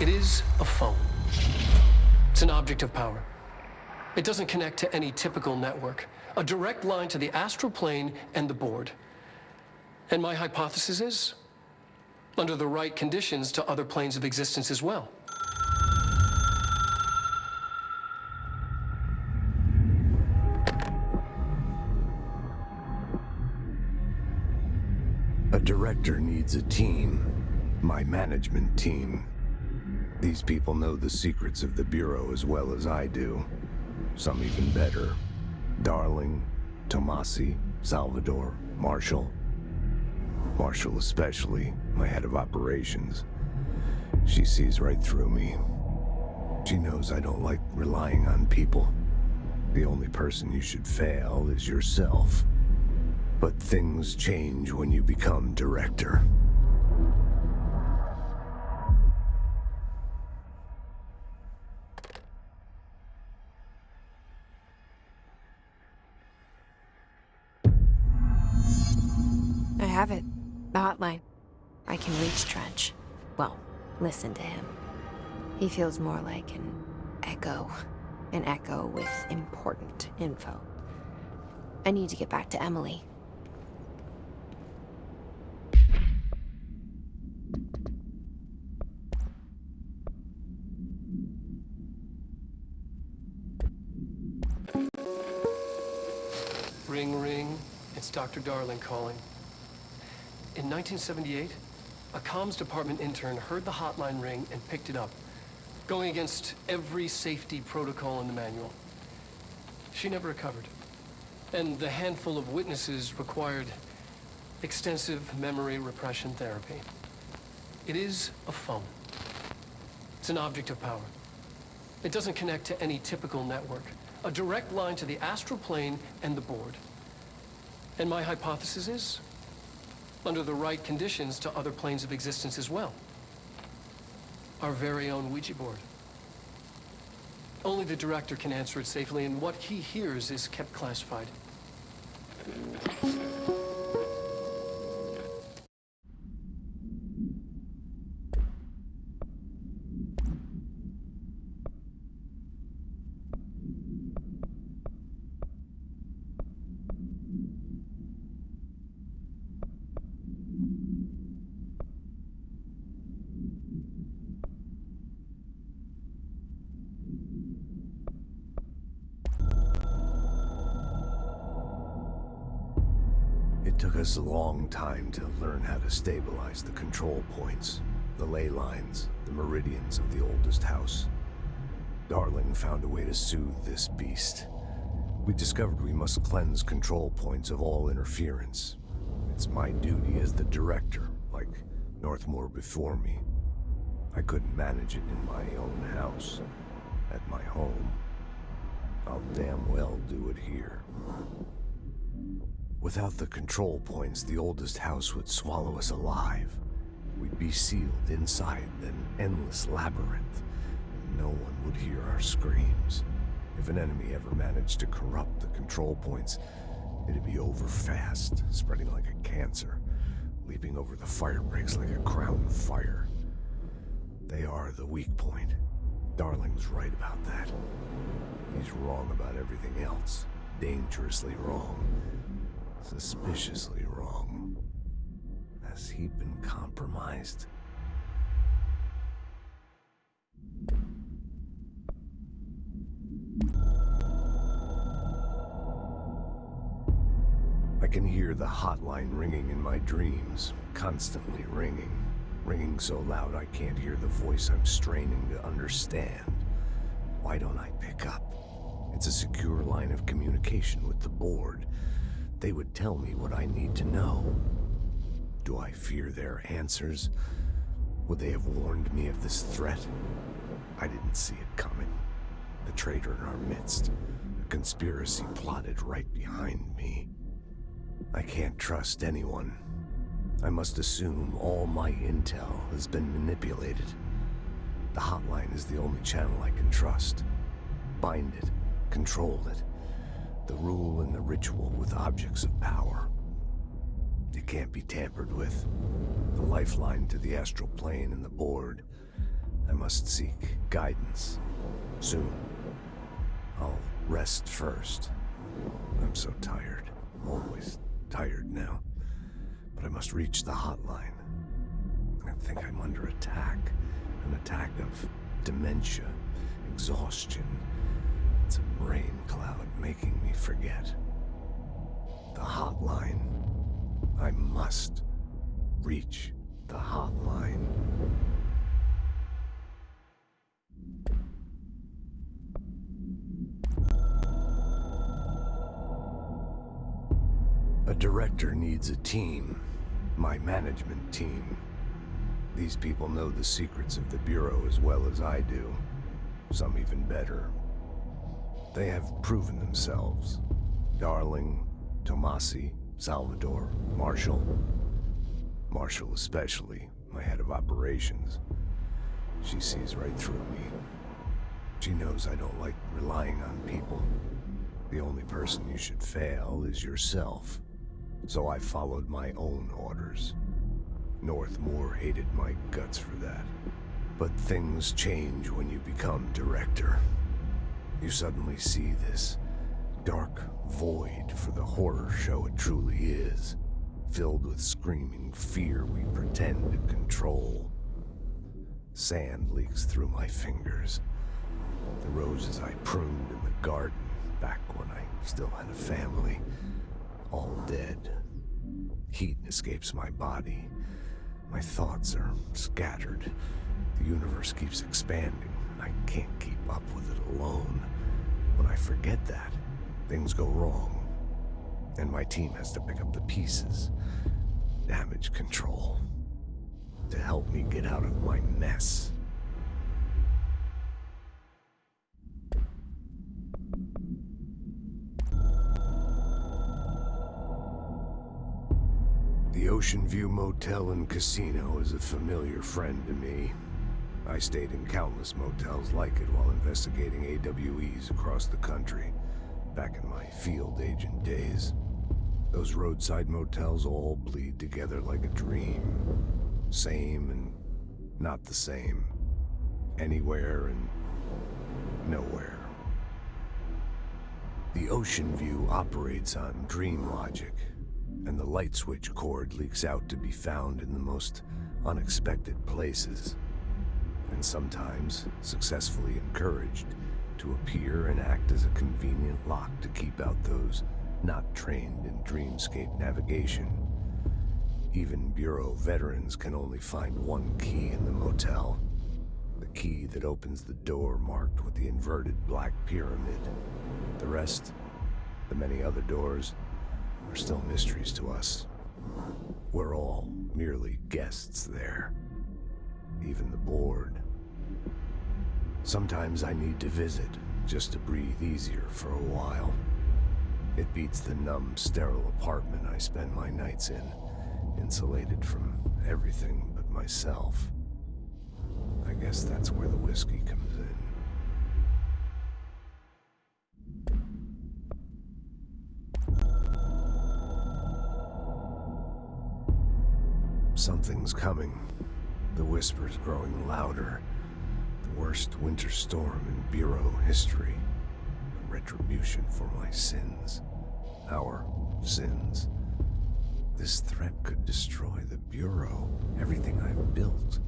It is a phone. It's an object of power. It doesn't connect to any typical network. A direct line to the astral plane and the board. And my hypothesis is, under the right conditions, to other planes of existence as well. A director needs a team. My management team. These people know the secrets of the Bureau as well as I do. Some even better. Darling, Tomasi, Salvador, Marshall. Marshall especially, my head of operations. She sees right through me. She knows I don't like relying on people. The only person you should fail is yourself. But things change when you become director. I have it. The hotline. I can reach Trench. Well, listen to him. He feels more like an echo. An echo with important info. I need to get back to Emily. Ring, ring. It's Dr. Darling calling. In 1978, a comms department intern heard the hotline ring and picked it up, going against every safety protocol in the manual. She never recovered. And the handful of witnesses required extensive memory repression therapy. It is a phone. It's an object of power. It doesn't connect to any typical network. A direct line to the astral plane and the board. And my hypothesis is, under the right conditions, to other planes of existence as well. Our very own Ouija board. Only the director can answer it safely, and what he hears is kept classified. took us a long time to learn how to stabilize the control points, the ley lines, the meridians of the oldest house. Darling found a way to soothe this beast. We discovered we must cleanse control points of all interference. It's my duty as the director, like Northmore before me. I couldn't manage it in my own house, at my home. I'll damn well do it here. Without the control points, the oldest house would swallow us alive. We'd be sealed inside an endless labyrinth, and no one would hear our screams. If an enemy ever managed to corrupt the control points, it'd be over fast, spreading like a cancer, leaping over the fire breaks like a crown of fire. They are the weak point. Darling's right about that. He's wrong about everything else. Dangerously wrong. Suspiciously wrong. Has he been compromised? I can hear the hotline ringing in my dreams, constantly ringing. Ringing so loud I can't hear the voice I'm straining to understand. Why don't I pick up? It's a secure line of communication with the board. They would tell me what I need to know. Do I fear their answers? Would they have warned me of this threat? I didn't see it coming. The traitor in our midst. A conspiracy plotted right behind me. I can't trust anyone. I must assume all my intel has been manipulated. The hotline is the only channel I can trust. Bind it, control it. The rule and the ritual with objects of power. It can't be tampered with. The lifeline to the astral plane and the board. I must seek guidance. Soon. I'll rest first. I'm so tired. Always tired now. But I must reach the hotline. I think I'm under attack. An attack of dementia, exhaustion. It's a rain cloud making me forget. The hotline. I must reach the hotline. A director needs a team. My management team. These people know the secrets of the Bureau as well as I do. Some even better. They have proven themselves. Darling, Tomasi, Salvador, Marshall. Marshall especially, my head of operations. She sees right through me. She knows I don't like relying on people. The only person you should fail is yourself. So I followed my own orders. Northmore hated my guts for that. But things change when you become director. You suddenly see this dark void for the horror show it truly is, filled with screaming fear we pretend to control. Sand leaks through my fingers. The roses I pruned in the garden back when I still had a family, all dead. Heat escapes my body. My thoughts are scattered. The universe keeps expanding, and I can't keep up with it alone. When I forget that, things go wrong. And my team has to pick up the pieces. Damage control. To help me get out of my mess. The Ocean View Motel and Casino is a familiar friend to me. I stayed in countless motels like it while investigating AWEs across the country, back in my field agent days. Those roadside motels all bleed together like a dream. Same and not the same. Anywhere and nowhere. The Ocean View operates on dream logic, and the light switch cord leaks out to be found in the most unexpected places, and sometimes successfully encouraged to appear and act as a convenient lock to keep out those not trained in dreamscape navigation. Even Bureau veterans can only find one key in the motel. The key that opens the door marked with the inverted black pyramid. The rest, the many other doors, are still mysteries to us. We're all merely guests there. Even the board. Sometimes I need to visit, just to breathe easier for a while. It beats the numb, sterile apartment I spend my nights in, insulated from everything but myself. I guess that's where the whiskey comes in. Something's coming. The whisper's growing louder. The worst winter storm in Bureau history. A retribution for my sins. Our sins. This threat could destroy the Bureau, everything I've built.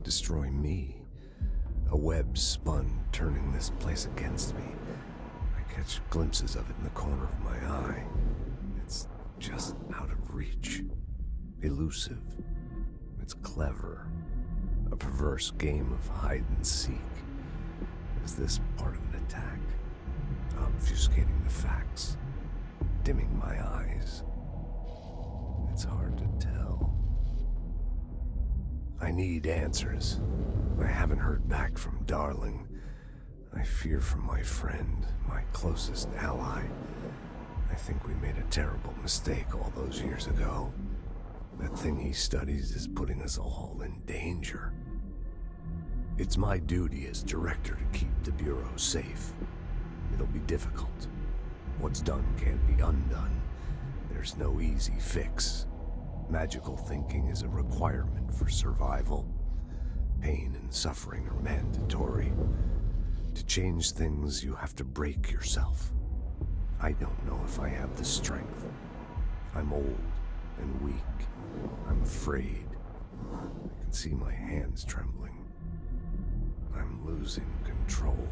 Destroy me. A web spun, turning this place against me. I catch glimpses of it in the corner of my eye. It's just out of reach. Elusive. It's clever. A perverse game of hide and seek. Is this part of an attack? Obfuscating the facts. Dimming my eyes. It's hard to tell. I need answers. I haven't heard back from Darling. I fear for my friend, my closest ally. I think we made a terrible mistake all those years ago. That thing he studies is putting us all in danger. It's my duty as director to keep the Bureau safe. It'll be difficult. What's done can't be undone. There's no easy fix. Magical thinking is a requirement for survival. Pain and suffering are mandatory. To change things, you have to break yourself. I don't know if I have the strength. I'm old and weak. I'm afraid. I can see my hands trembling. I'm losing control.